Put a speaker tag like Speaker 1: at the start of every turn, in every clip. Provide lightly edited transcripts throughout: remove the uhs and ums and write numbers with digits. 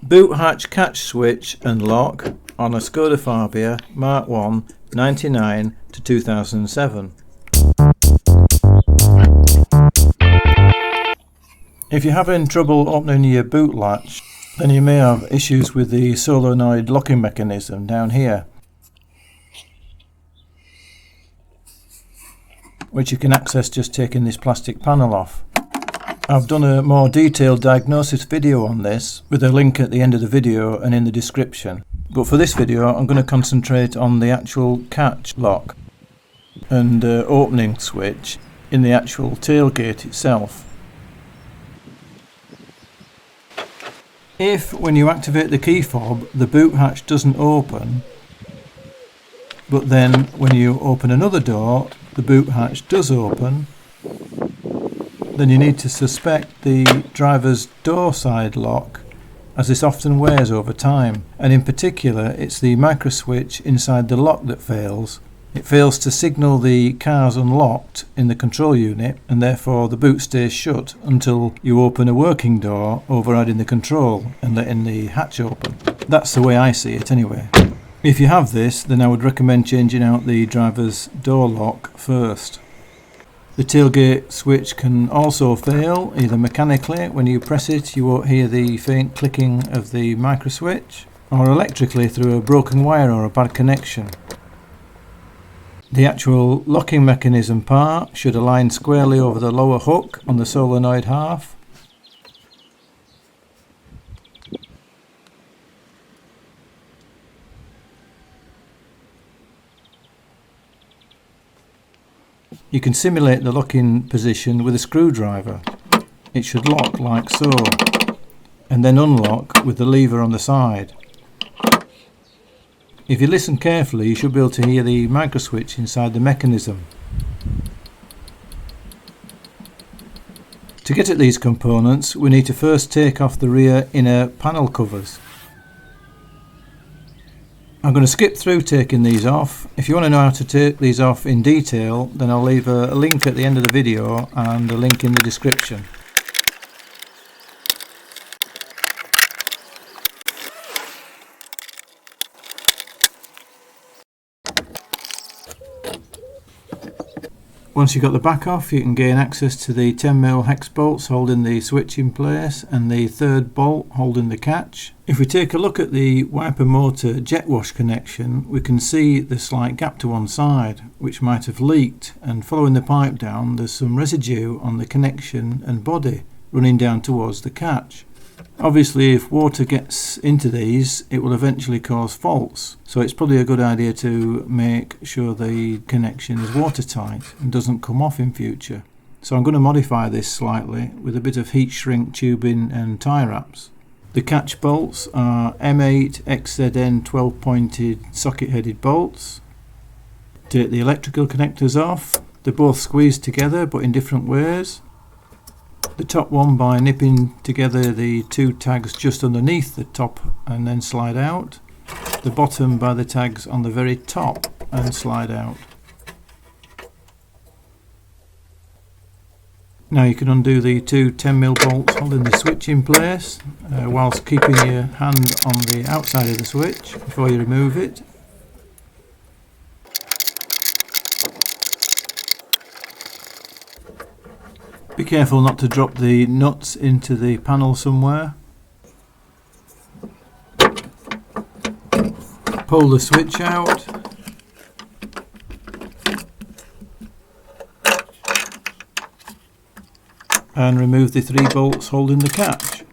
Speaker 1: Boot hatch catch switch and lock on a Skoda Fabia MK1 99 to 2007. If you're having trouble opening your boot latch, then you may have issues with the solenoid locking mechanism down here, which you can access just taking this plastic panel off. I've done a more detailed diagnosis video on this with a link at the end of the video and in the description. But for this video I'm going to concentrate on the actual catch lock and opening switch in the actual tailgate itself. If when you activate the key fob the boot hatch doesn't open, but then when you open another door the boot hatch does open, then you need to suspect the driver's door side lock, as this often wears over time, and in particular it's the micro switch inside the lock that fails. It fails to signal the car's unlocked in the control unit, and therefore the boot stays shut until you open a working door overriding the control and letting the hatch open. That's the way I see it anyway. If you have this, then I would recommend changing out the driver's door lock first. The tailgate switch can also fail, either mechanically, when you press it you won't hear the faint clicking of the micro switch, or electrically through a broken wire or a bad connection. The actual locking mechanism part should align squarely over the lower hook on the solenoid half. You can simulate the locking position with a screwdriver. It should lock like so, and then unlock with the lever on the side. If you listen carefully you should be able to hear the micro switch inside the mechanism. To get at these components we need to first take off the rear inner panel covers. I'm going to skip through taking these off. If you want to know how to take these off in detail, then I'll leave a link at the end of the video and a link in the description. Once you've got the back off you can gain access to the 10mm hex bolts holding the switch in place and the third bolt holding the catch. If we take a look at the wiper motor jet wash connection we can see the slight gap to one side which might have leaked, and following the pipe down there's some residue on the connection and body running down towards the catch. Obviously if water gets into these it will eventually cause faults, so it's probably a good idea to make sure the connection is watertight and doesn't come off in future. So I'm going to modify this slightly with a bit of heat shrink tubing and tie wraps. The catch bolts are M8 XZN 12 pointed socket headed bolts. Take the electrical connectors off. They're both squeezed together but in different ways. The top one by nipping together the two tags just underneath the top and then slide out. The bottom by the tags on the very top and slide out. Now you can undo the two 10mm bolts holding the switch in place whilst keeping your hand on the outside of the switch before you remove it. Be careful not to drop the nuts into the panel somewhere. Pull the switch out. And remove the three bolts holding the catch.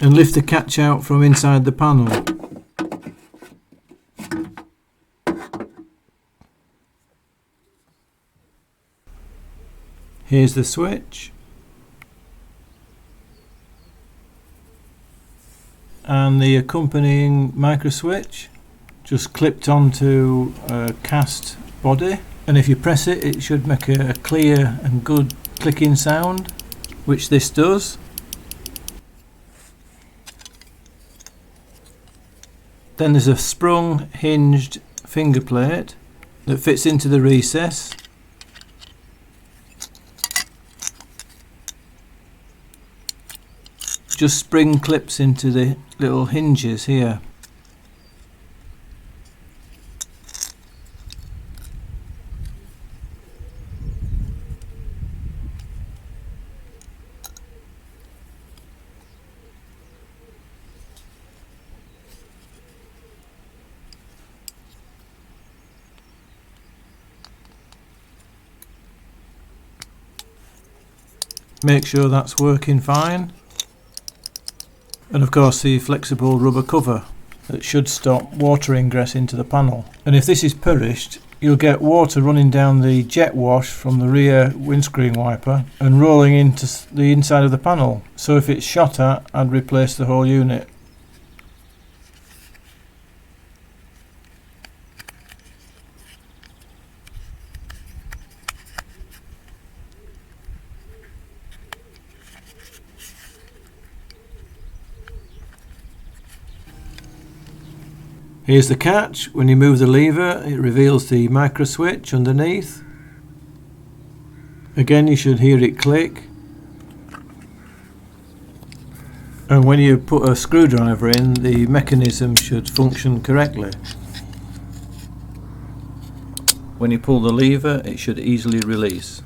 Speaker 1: And lift the catch out from inside the panel. Here's the switch. And the accompanying micro switch just clipped onto a cast body, and if you press it it should make a clear and good clicking sound, which this does. Then there's a sprung hinged finger plate that fits into the recess. Just spring clips into the little hinges here. Make sure that's working fine. And of course the flexible rubber cover that should stop water ingress into the panel. And if this is perished, you'll get water running down the jet wash from the rear windscreen wiper and rolling into the inside of the panel. So if it's shot at, I'd replace the whole unit. Here's the catch. When you move the lever, it reveals the micro switch underneath. Again, you should hear it click. And when you put a screwdriver in, the mechanism should function correctly. When you pull the lever, it should easily release.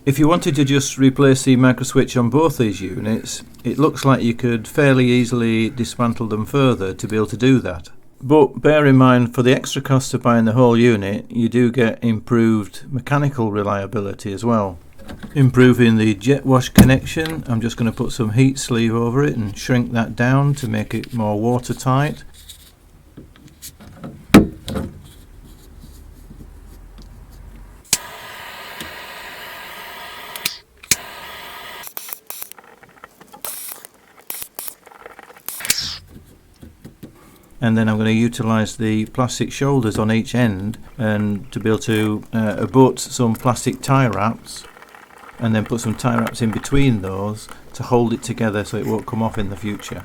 Speaker 1: If you wanted to just replace the micro switch on both these units, it looks like you could fairly easily dismantle them further to be able to do that. But bear in mind, for the extra cost of buying the whole unit, you do get improved mechanical reliability as well. Improving the jet wash connection, I'm just going to put some heat sleeve over it and shrink that down to make it more watertight. And then I'm going to utilise the plastic shoulders on each end and to be able to abut some plastic tie wraps, and then put some tie wraps in between those to hold it together so it won't come off in the future.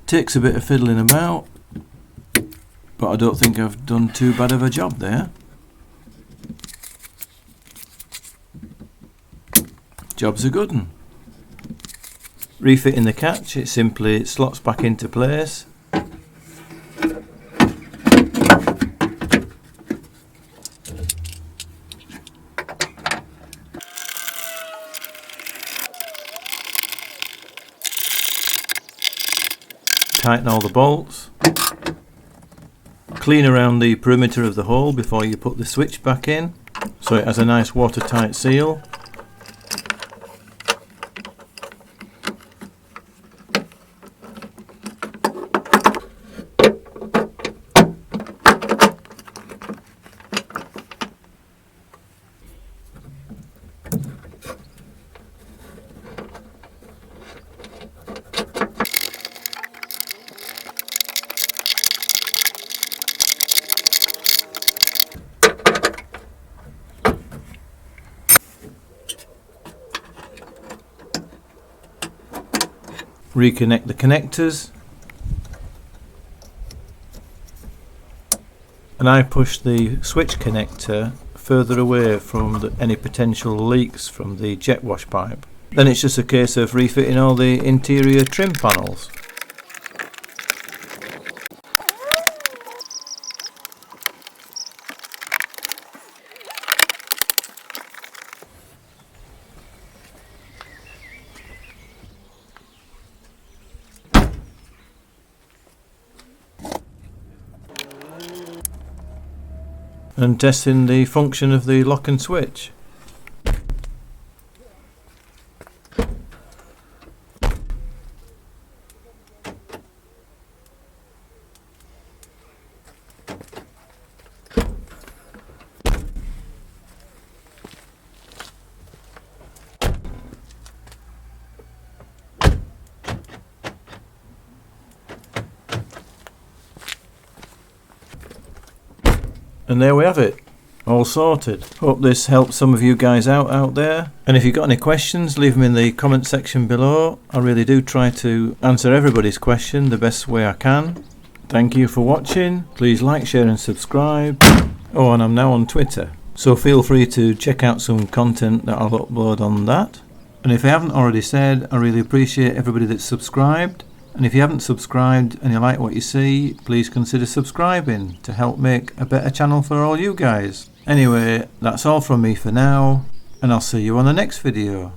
Speaker 1: Takes a bit of fiddling about, but I don't think I've done too bad of a job there. Job's a good one. Refitting the catch, it simply slots back into place. Tighten all the bolts. Clean around the perimeter of the hole before you put the switch back in, so it has a nice watertight seal. Reconnect the connectors, and I push the switch connector further away from any potential leaks from the jet wash pipe. Then it's just a case of refitting all the interior trim panels. And testing the function of the lock and switch. And there we have it, all sorted. Hope this helps some of you guys out there. And if you've got any questions, leave them in the comment section below. I really do try to answer everybody's question the best way I can. Thank you for watching. Please like, share and subscribe. Oh, and I'm now on Twitter, so feel free to check out some content that I'll upload on that. And if I haven't already said, I really appreciate everybody that's subscribed. And if you haven't subscribed and you like what you see, please consider subscribing to help make a better channel for all you guys. Anyway, that's all from me for now, and I'll see you on the next video.